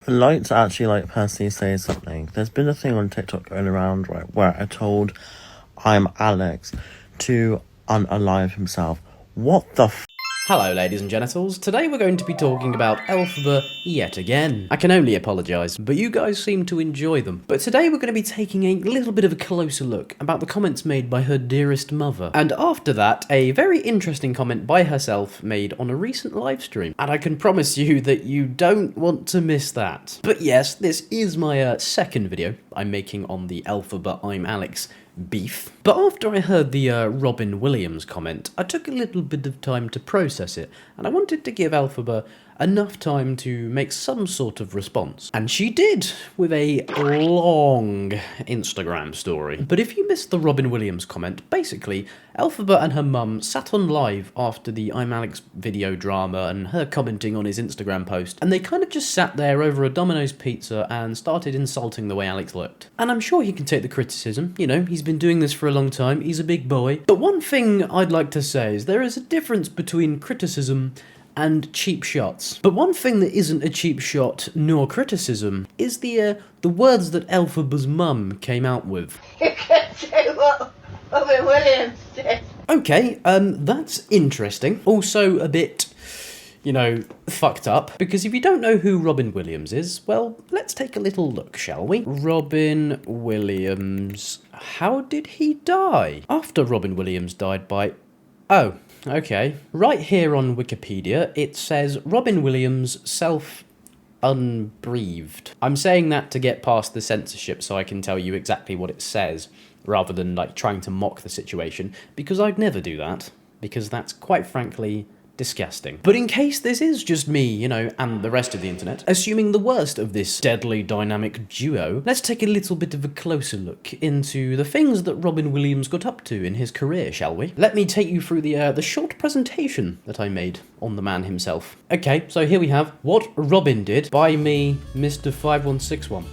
I'd like to actually personally say something. There's been a thing on TikTok going around, right, where I told I'm Alex to unalive himself. What the Hello ladies and genitals, today we're going to be talking about Elphaba yet again. I can only apologise, but you guys seem to enjoy them. But today we're going to be taking a little bit of a closer look about the comments made by her dearest mother. And after that, a very interesting comment by herself made on a recent live stream. And I can promise you that you don't want to miss that. But yes, this is my second video I'm making on the Elphaba I'm Alex beef. But after I heard the Robin Williams comment, I took a little bit of time to process it, and I wanted to give Elphaba enough time to make some sort of response. And she did, with a long Instagram story. But if you missed the Robin Williams comment, basically, Elphaba and her mum sat on live after the I'm Alex video drama and her commenting on his Instagram post, and they kind of just sat there over a Domino's pizza and started insulting the way Alex looked. And I'm sure he can take the criticism, you know, he's been doing this for a long time, he's a big boy. But one thing I'd like to say is there is a difference between criticism and cheap shots. But one thing that isn't a cheap shot nor criticism is the words that Elphaba's mum came out with. You can do what Robin Williams did. Okay, that's interesting. Also a bit, you know, fucked up. Because if you don't know who Robin Williams is, well, let's take a little look, shall we? Robin Williams. How did he die? After Robin Williams died by... Oh, okay. Right here on Wikipedia, it says Robin Williams self-unbreathed. I'm saying that to get past the censorship so I can tell you exactly what it says, rather than, like, trying to mock the situation, because I'd never do that, because that's, quite frankly, disgusting. But in case this is just me, you know, and the rest of the internet, assuming the worst of this deadly dynamic duo, let's take a little bit of a closer look into the things that Robin Williams got up to in his career, shall we? Let me take you through the short presentation that I made on the man himself. Okay, so here we have What Robin Did by me, Mr. 5161.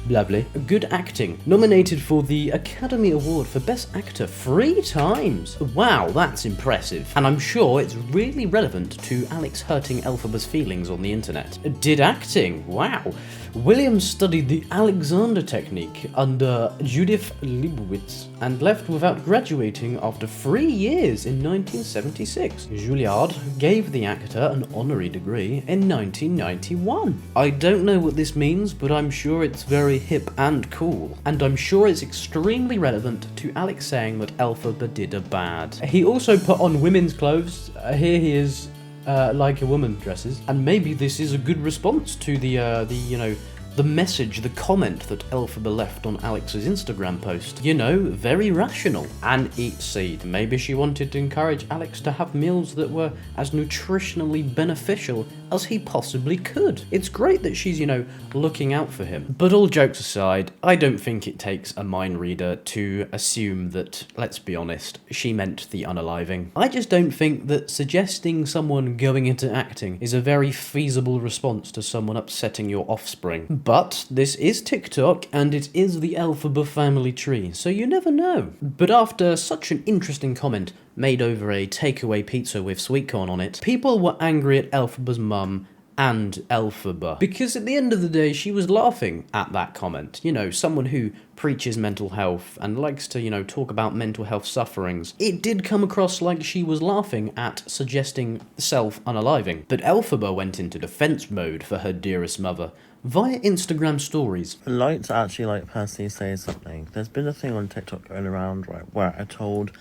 Lovely. Good acting. Nominated for the Academy Award for Best Actor 3 times. Wow, that's impressive. And I'm sure it's really relevant to Alex hurting Elphaba's feelings on the internet. Did acting. Wow. Williams studied the Alexander technique under Judith Leibowitz and left without graduating after 3 years in 1976. Juilliard gave the actor an honorary degree in 1991. I don't know what this means, but I'm sure it's very hip and cool. And I'm sure it's extremely relevant to Alex saying that Elphaba did a bad. He also put on women's clothes. Here he is like a woman dresses, and maybe this is a good response to the you know, the message, the comment that Elphaba left on Alex's Instagram post. You know, very rational. And eat seed. Maybe she wanted to encourage Alex to have meals that were as nutritionally beneficial as he possibly could. It's great that she's, you know, looking out for him. But all jokes aside, I don't think it takes a mind reader to assume that, let's be honest, she meant the unaliving. I just don't think that suggesting someone going into acting is a very feasible response to someone upsetting your offspring. But this is TikTok, and it is the Elphaba family tree, so you never know. But after such an interesting comment made over a takeaway pizza with sweet corn on it, people were angry at Elphaba's mum and Elphaba. Because at the end of the day, she was laughing at that comment. You know, someone who preaches mental health and likes to, you know, talk about mental health sufferings. It did come across like she was laughing at suggesting self-unaliving. But Elphaba went into defense mode for her dearest mother via Instagram stories. I'd like to actually personally say something. There's been a thing on TikTok going around, right, where I told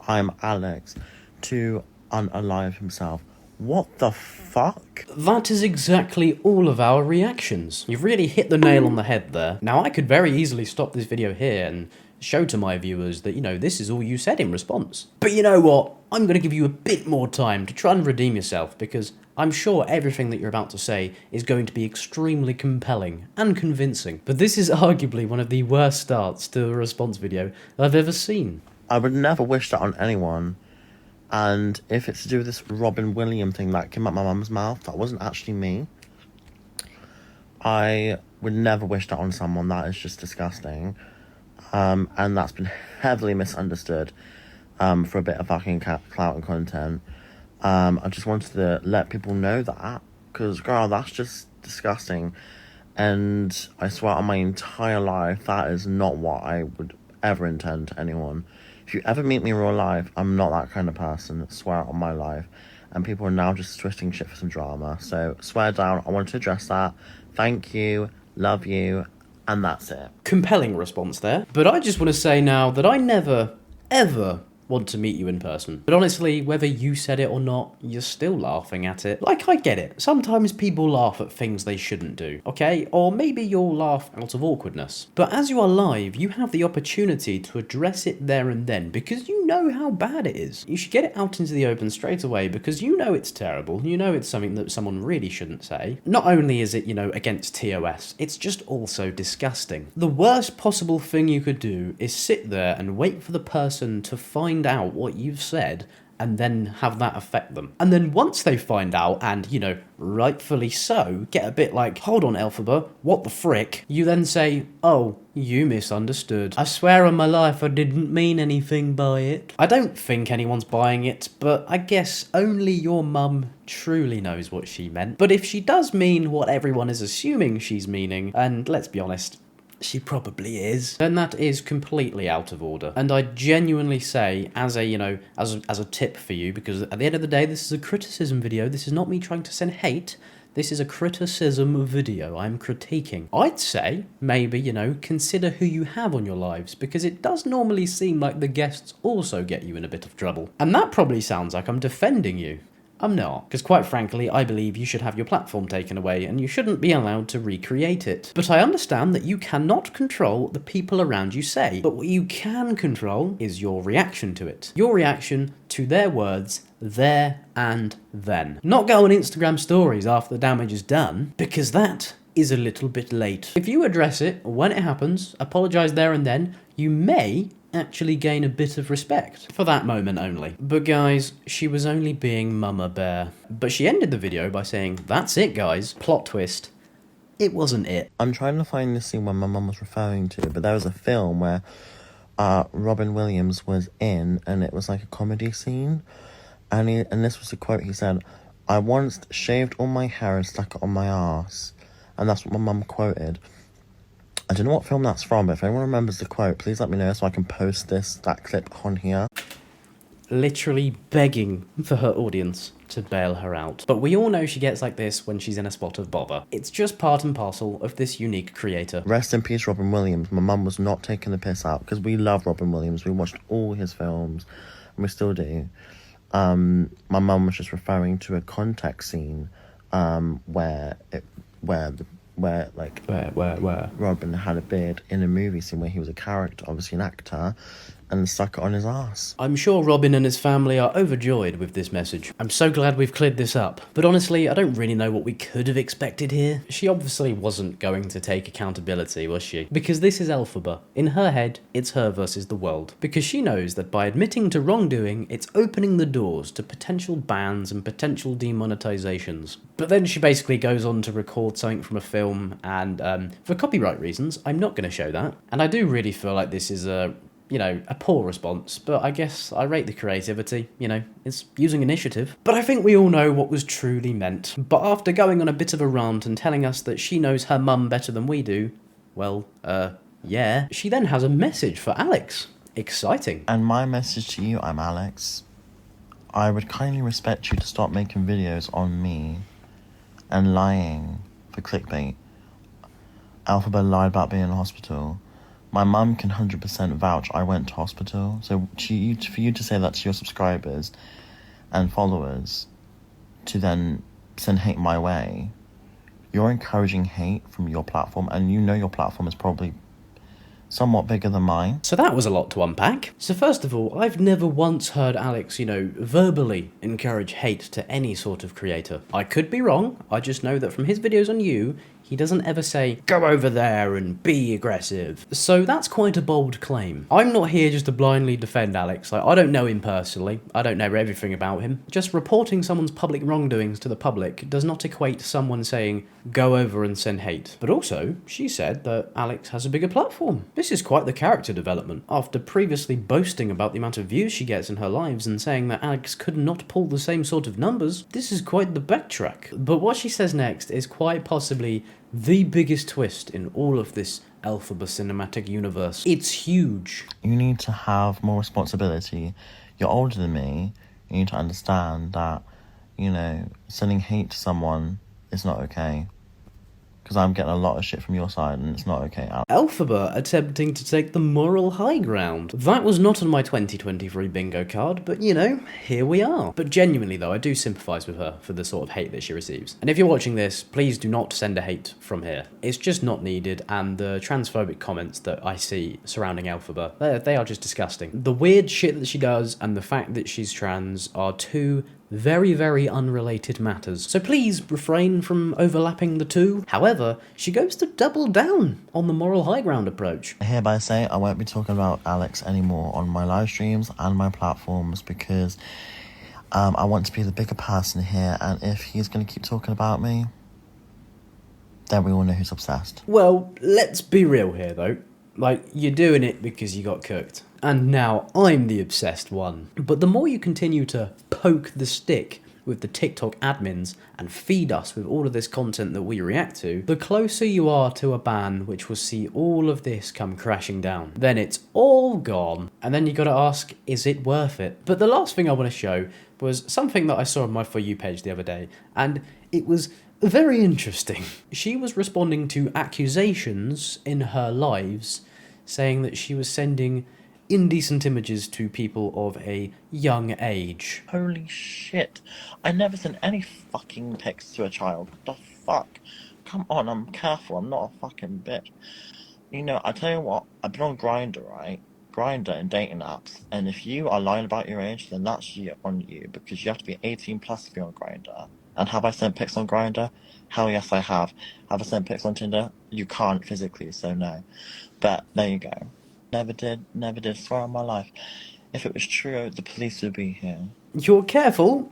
I'm Alex to unalive himself. What the fuck? That is exactly all of our reactions. You've really hit the nail on the head there. Now, I could very easily stop this video here and show to my viewers that, you know, this is all you said in response. But you know what? I'm going to give you a bit more time to try and redeem yourself, because I'm sure everything that you're about to say is going to be extremely compelling and convincing. But this is arguably one of the worst starts to a response video I've ever seen. I would never wish that on anyone. And if it's to do with this Robin Williams thing that came out my mum's mouth, that wasn't actually me. I would never wish that on someone. That is just disgusting. And that's been heavily misunderstood for a bit of fucking clout and content. I just wanted to let people know that, because, girl, that's just disgusting. And I swear on my entire life, that is not what I would ever intend to anyone. If you ever meet me in real life, I'm not that kind of person. I swear on my life. And people are now just twisting shit for some drama. So, swear down, I wanted to address that. Thank you, love you, and that's it. Compelling response there. But I just want to say now that I never, ever want to meet you in person. But honestly, whether you said it or not, you're still laughing at it. Like, I get it. Sometimes people laugh at things they shouldn't do, okay? Or maybe you'll laugh out of awkwardness. But as you are live, you have the opportunity to address it there and then because you know how bad it is. You should get it out into the open straight away because you know it's terrible. You know it's something that someone really shouldn't say. Not only is it, you know, against TOS, it's just also disgusting. The worst possible thing you could do is sit there and wait for the person to find out what you've said and then have that affect them. And then once they find out, and, you know, rightfully so, get a bit like, hold on, Elphaba, what the frick? You then say, oh, you misunderstood. I swear on my life I didn't mean anything by it. I don't think anyone's buying it, but I guess only your mum truly knows what she meant. But if she does mean what everyone is assuming she's meaning, and let's be honest, she probably is, then that is completely out of order. And I genuinely say, as a, you know, as a tip for you, because at the end of the day, this is a criticism video. This is not me trying to send hate. This is a criticism video. I'm critiquing. I'd say, maybe, you know, consider who you have on your lives, because it does normally seem like the guests also get you in a bit of trouble. And that probably sounds like I'm defending you. I'm not, because quite frankly, I believe you should have your platform taken away and you shouldn't be allowed to recreate it. But I understand that you cannot control what the people around you say, but what you can control is your reaction to it. Your reaction to their words there and then. Not go on Instagram stories after the damage is done, because that is a little bit late. If you address it when it happens, apologise there and then, you may actually gain a bit of respect for that moment only. But guys, she was only being Mama Bear. But she ended the video by saying, that's it guys, plot twist, it wasn't it. I'm trying to find the scene where my mum was referring to, but there was a film where Robin Williams was in, and it was like a comedy scene, and this was the quote he said, I once shaved all my hair and stuck it on my arse, and that's what my mum quoted. I don't know what film that's from, but if anyone remembers the quote, please let me know so I can post that clip on here. Literally begging for her audience to bail her out. But we all know she gets like this when she's in a spot of bother. It's just part and parcel of this unique creator. Rest in peace, Robin Williams. My mum was not taking the piss out, because we love Robin Williams. We watched all his films, and we still do. My mum was just referring to a context scene where Robin had a beard in a movie scene where he was a character, obviously an actor, and stuck it on his ass. I'm sure Robin and his family are overjoyed with this message. I'm so glad we've cleared this up. But honestly, I don't really know what we could have expected here. She obviously wasn't going to take accountability, was she? Because this is Elphaba. In her head, it's her versus the world. Because she knows that by admitting to wrongdoing, it's opening the doors to potential bans and potential demonetizations. But then she basically goes on to record something from a film, and for copyright reasons, I'm not going to show that. And I do really feel like this is a poor response, but I guess I rate the creativity, it's using initiative. But I think we all know what was truly meant. But after going on a bit of a rant and telling us that she knows her mum better than we do, well, yeah, she then has a message for Alex. Exciting. And my message to you, I'm Alex. I would kindly respect you to stop making videos on me and lying for clickbait. Elphaba lied about being in hospital. My mum can 100% vouch I went to hospital. So for you to say that to your subscribers and followers, to then send hate my way, you're encouraging hate from your platform, and you know your platform is probably somewhat bigger than mine. So that was a lot to unpack. So first of all, I've never once heard Alex, verbally encourage hate to any sort of creator. I could be wrong. I just know that from his videos on you, he doesn't ever say, go over there and be aggressive. So that's quite a bold claim. I'm not here just to blindly defend Alex. I don't know him personally. I don't know everything about him. Just reporting someone's public wrongdoings to the public does not equate to someone saying, go over and send hate. But also, she said that Alex has a bigger platform. This is quite the character development. After previously boasting about the amount of views she gets in her lives and saying that Alex could not pull the same sort of numbers, this is quite the backtrack. But what she says next is quite possibly the biggest twist in all of this Elphaba cinematic universe. It's huge. You need to have more responsibility. You're older than me. You need to understand that, you know, sending hate to someone is not okay. Because I'm getting a lot of shit from your side and it's not okay. Elphaba attempting to take the moral high ground. That was not on my 2023 bingo card, but you know, here we are. But genuinely though, I do sympathise with her for the sort of hate that she receives. And if you're watching this, please do not send a hate from here. It's just not needed, and the transphobic comments that I see surrounding Elphaba, they are just disgusting. The weird shit that she does and the fact that she's trans are two very, very unrelated matters. So please refrain from overlapping the two. However, she goes to double down on the moral high ground approach. I hereby say I won't be talking about Alex anymore on my live streams and my platforms because I want to be the bigger person here, and if he's going to keep talking about me, then we all know who's obsessed. Well, let's be real here though. Like, you're doing it because you got cooked. And now I'm the obsessed one. But the more you continue to poke the stick with the TikTok admins and feed us with all of this content that we react to, the closer you are to a ban which will see all of this come crashing down. Then it's all gone. And then you gotta ask, is it worth it? But the last thing I want to show was something that I saw on my For You page the other day, and it was very interesting. She was responding to accusations in her lives saying that she was sending indecent images to people of a young age. Holy shit. I never sent any fucking pics to a child. What the fuck? Come on, I'm careful. I'm not a fucking bitch. You know, I tell you what, I've been on Grindr, right? Grindr and dating apps. And if you are lying about your age, then that's on you. Because you have to be 18 plus if you're on Grindr. And have I sent pics on Grindr? Hell yes, I have. Have I sent pics on Tinder? You can't physically, so no. But there you go. Never did, swear on my life. If it was true, the police would be here. You're careful?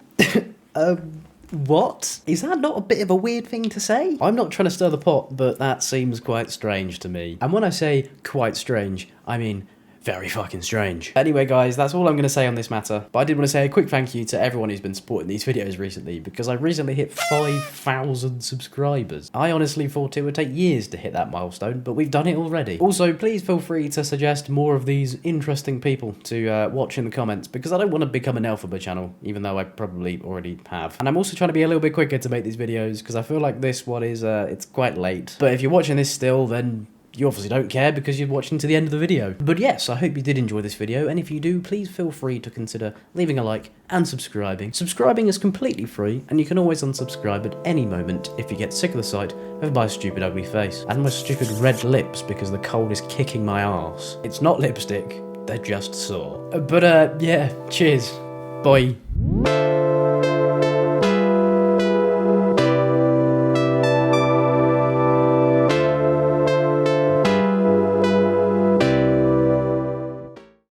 What? Is that not a bit of a weird thing to say? I'm not trying to stir the pot, but that seems quite strange to me. And when I say quite strange, I mean very fucking strange. Anyway guys, that's all I'm going to say on this matter. But I did want to say a quick thank you to everyone who's been supporting these videos recently, because I recently hit 5,000 subscribers. I honestly thought it would take years to hit that milestone, but we've done it already. Also, please feel free to suggest more of these interesting people to watch in the comments, because I don't want to become an Elphaba channel, even though I probably already have. And I'm also trying to be a little bit quicker to make these videos, because I feel like this one is, it's quite late. But if you're watching this still, then you obviously don't care because you're watching to the end of the video. But yes, I hope you did enjoy this video, and if you do, please feel free to consider leaving a like and subscribing. Subscribing is completely free, and you can always unsubscribe at any moment if you get sick of the sight of my stupid ugly face and my stupid red lips because the cold is kicking my arse. It's not lipstick, they're just sore. But yeah, cheers. Bye.